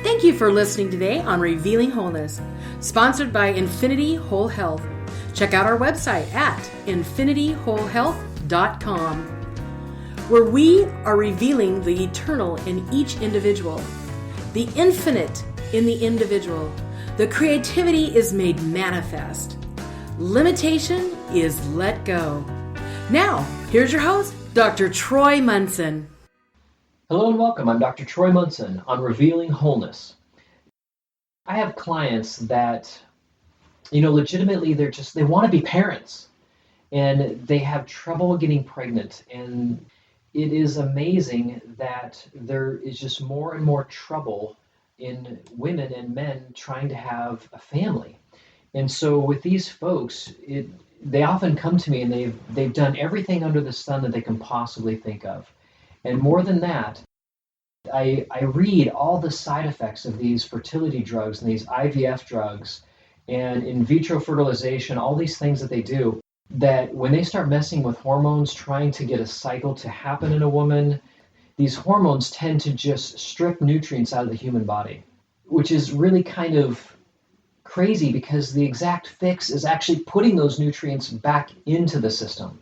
Thank you for listening today on Revealing Wholeness, sponsored by Infinity Whole Health. Check out our website at infinityWholeHealth.com, where we are revealing the eternal in each individual, the infinite in the individual. The creativity is made manifest. Limitation is let go. Now, here's your host, Dr. Troy Munson. Hello and welcome. I'm Dr. Troy Munson on Revealing Wholeness. I have clients that, legitimately they want to be parents and they have trouble getting pregnant. And it is amazing that there is just more and more trouble in women and men trying to have a family. And so with these folks, they often come to me and they've done everything under the sun that they can possibly think of. And more than that, I read all the side effects of these fertility drugs and these IVF drugs and in vitro fertilization, all these things that they do, that when they start messing with hormones, trying to get a cycle to happen in a woman, these hormones tend to just strip nutrients out of the human body, which is really kind of crazy because the exact fix is actually putting those nutrients back into the system.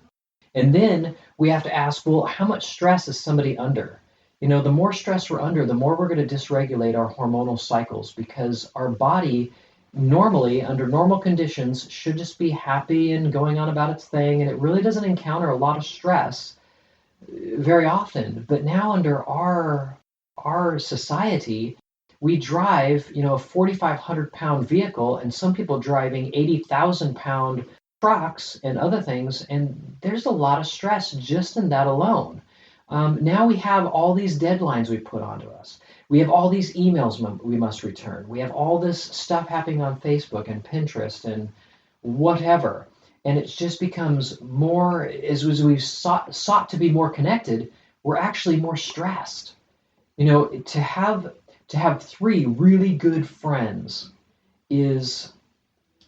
And then we have to ask, well, how much stress is somebody under? The more stress we're under, the more we're going to dysregulate our hormonal cycles, because our body normally, under normal conditions, should just be happy and going on about its thing, and it really doesn't encounter a lot of stress very often. But now under our society, we drive, a 4,500-pound vehicle, and some people driving 80,000-pound trucks and other things, and there's a lot of stress just in that alone. Now we have all these deadlines we put onto us. We have all these emails we must return. We have all this stuff happening on Facebook and Pinterest and whatever. And it just becomes more, as we've sought to be more connected, we're actually more stressed. To have 3 really good friends is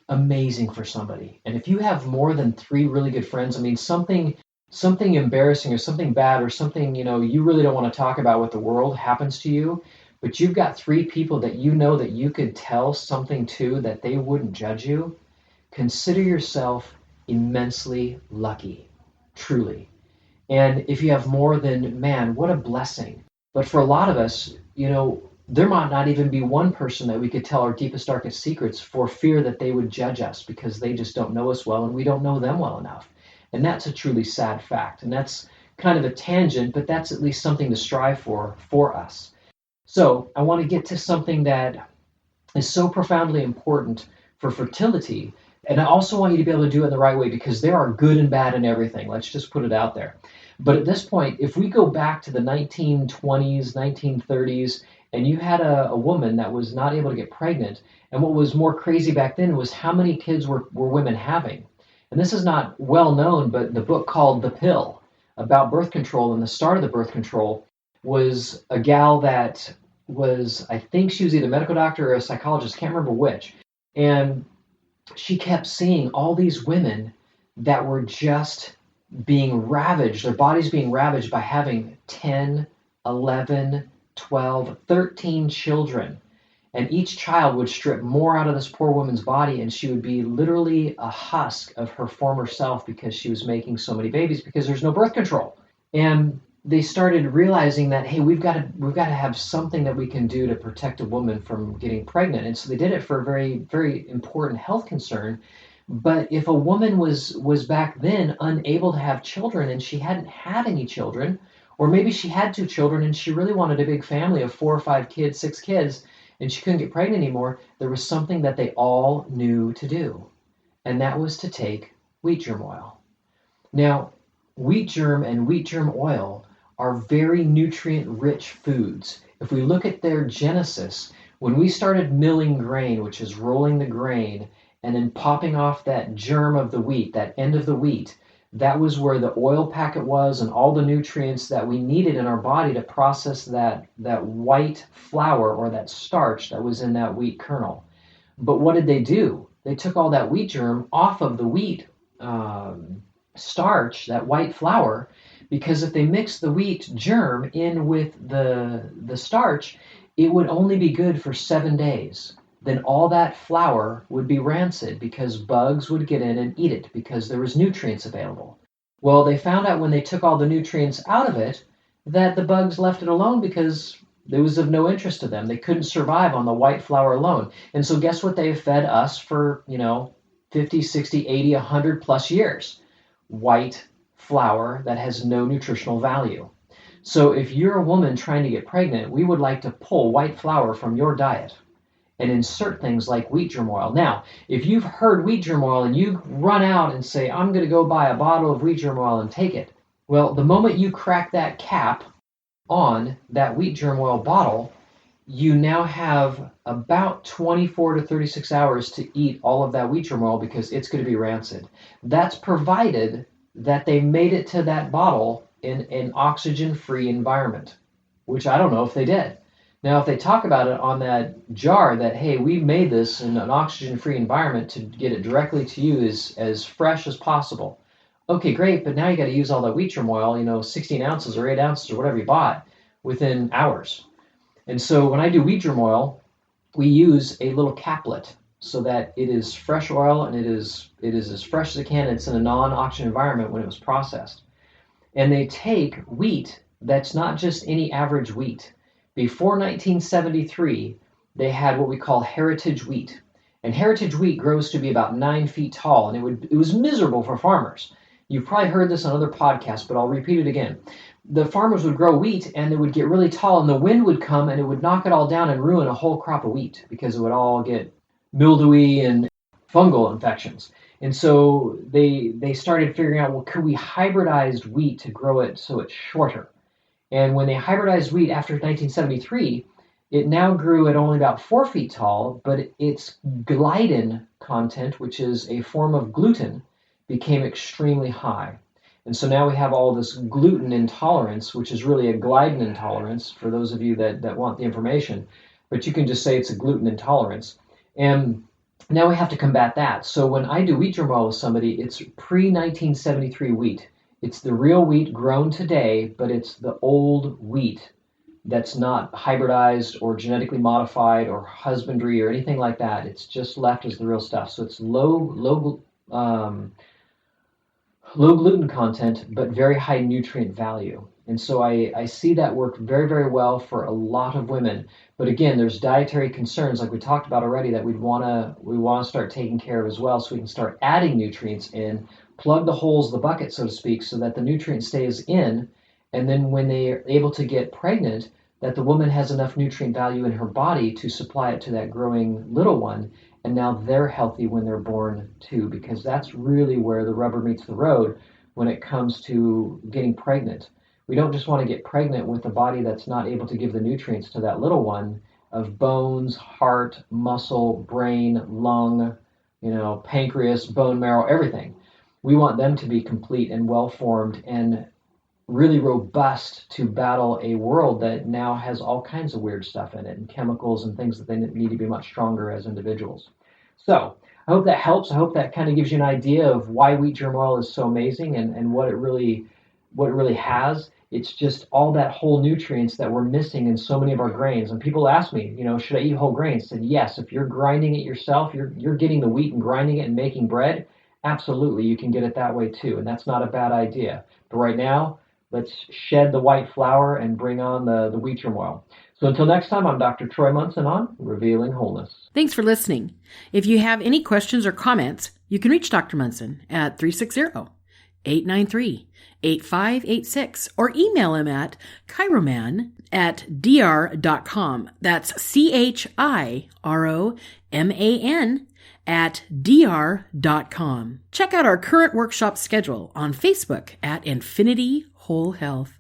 amazing for somebody. And if you have more than 3 really good friends, something embarrassing or something bad or something, you really don't want to talk about with the world happens to you, but you've got 3 people that that you could tell something to that they wouldn't judge you, consider yourself immensely lucky, truly. And if you have more than, man, what a blessing. But for a lot of us, there might not even be one person that we could tell our deepest, darkest secrets for fear that they would judge us because they just don't know us well and we don't know them well enough. And that's a truly sad fact. And that's kind of a tangent, but that's at least something to strive for us. So I want to get to something that is so profoundly important for fertility. And I also want you to be able to do it in the right way, because there are good and bad in everything. Let's just put it out there. But at this point, if we go back to the 1920s, 1930s, and you had a woman that was not able to get pregnant, and what was more crazy back then was how many kids were women having. And this is not well known, but the book called The Pill about birth control, and the start of the birth control was a gal that was, I think she was either a medical doctor or a psychologist, can't remember which. And she kept seeing all these women that were just being ravaged, their bodies being ravaged by having 10, 11, 12, 13 children. And each child would strip more out of this poor woman's body, and she would be literally a husk of her former self because she was making so many babies because there's no birth control. And they started realizing that, hey, we've got to have something that we can do to protect a woman from getting pregnant. And so they did it for a very, very important health concern. But if a woman was back then unable to have children and she hadn't had any children, or maybe she had 2 children and she really wanted a big family of 4 or 5 kids, 6 kids, and she couldn't get pregnant anymore, there was something that they all knew to do, and that was to take wheat-germ-oil. Now, wheat germ and wheat-germ-oil are very nutrient-rich foods. If we look at their genesis, when we started milling grain, which is rolling the grain, and then popping off that germ of the wheat, that end of the wheat, that was where the oil packet was and all the nutrients that we needed in our body to process that white flour or that starch that was in that wheat kernel. But what did they do? They took all that wheat germ off of the wheat starch, that white flour, because if they mixed the wheat germ in with the starch, it would only be good for 7 days. Then all that flour would be rancid because bugs would get in and eat it because there was nutrients available. Well, they found out when they took all the nutrients out of it that the bugs left it alone because it was of no interest to them. They couldn't survive on the white flour alone. And so guess what they have fed us for, 50, 60, 80, 100 plus years? White flour that has no nutritional value. So if you're a woman trying to get pregnant, we would like to pull white flour from your diet and insert things like wheat-germ-oil. Now, if you've heard wheat-germ-oil and you run out and say, I'm going to go buy a bottle of wheat-germ-oil and take it, well, the moment you crack that cap on that wheat-germ-oil bottle, you now have about 24 to 36 hours to eat all of that wheat-germ-oil because it's going to be rancid. That's provided that they made it to that bottle in an oxygen-free environment, which I don't know if they did. Now, if they talk about it on that jar that, hey, we made this in an oxygen-free environment to get it directly to you as fresh as possible. Okay, great, but now you got to use all that wheat-germ-oil, 16 ounces or 8 ounces or whatever you bought within hours. And so when I do wheat-germ-oil, we use a little caplet so that it is fresh oil and it is as fresh as it can. It's in a non-oxygen environment when it was processed. And they take wheat that's not just any average wheat. Before 1973, they had what we call heritage wheat. And heritage wheat grows to be about 9 feet tall, and it was miserable for farmers. You've probably heard this on other podcasts, but I'll repeat it again. The farmers would grow wheat, and it would get really tall, and the wind would come, and it would knock it all down and ruin a whole crop of wheat because it would all get mildewy and fungal infections. And so they started figuring out, well, could we hybridize wheat to grow it so it's shorter? And when they hybridized wheat after 1973, it now grew at only about 4 feet tall, but its gliadin content, which is a form of gluten, became extremely high. And so now we have all this gluten intolerance, which is really a gliadin intolerance, for those of you that want the information. But you can just say it's a gluten intolerance. And now we have to combat that. So when I do wheat-germ-oil with somebody, it's pre-1973 wheat. It's the real wheat grown today, but it's the old wheat that's not hybridized or genetically modified or husbandry or anything like that. It's just left as the real stuff. So it's low gluten content, but very high nutrient value. And so I see that work very, very well for a lot of women. But again, there's dietary concerns, like we talked about already, that we want to start taking care of as well, so we can start adding nutrients in, plug the holes of the bucket, so to speak, so that the nutrient stays in, and then when they're able to get pregnant, that the woman has enough nutrient value in her body to supply it to that growing little one, and now they're healthy when they're born too, because that's really where the rubber meets the road when it comes to getting pregnant. We don't just want to get pregnant with a body that's not able to give the nutrients to that little one of bones, heart, muscle, brain, lung, pancreas, bone marrow, everything. We want them to be complete and well-formed and really robust to battle a world that now has all kinds of weird stuff in it and chemicals and things that they need to be much stronger as individuals. So I hope that helps. I hope that kind of gives you an idea of why wheat-germ-oil is so amazing and what it really has. It's just all that whole nutrients that we're missing in so many of our grains. And people ask me, should I eat whole grains? I said, yes, if you're grinding it yourself, you're getting the wheat and grinding it and making bread, absolutely, you can get it that way too. And that's not a bad idea. But right now, let's shed the white flour and bring on the wheat-germ-oil. So until next time, I'm Dr. Troy Munson on Revealing Wholeness. Thanks for listening. If you have any questions or comments, you can reach Dr. Munson at 360-893-8586 or email him at chiroman@dr.com. That's chiroman@dr.com. Check out our current workshop schedule on Facebook at Infinity Whole Health.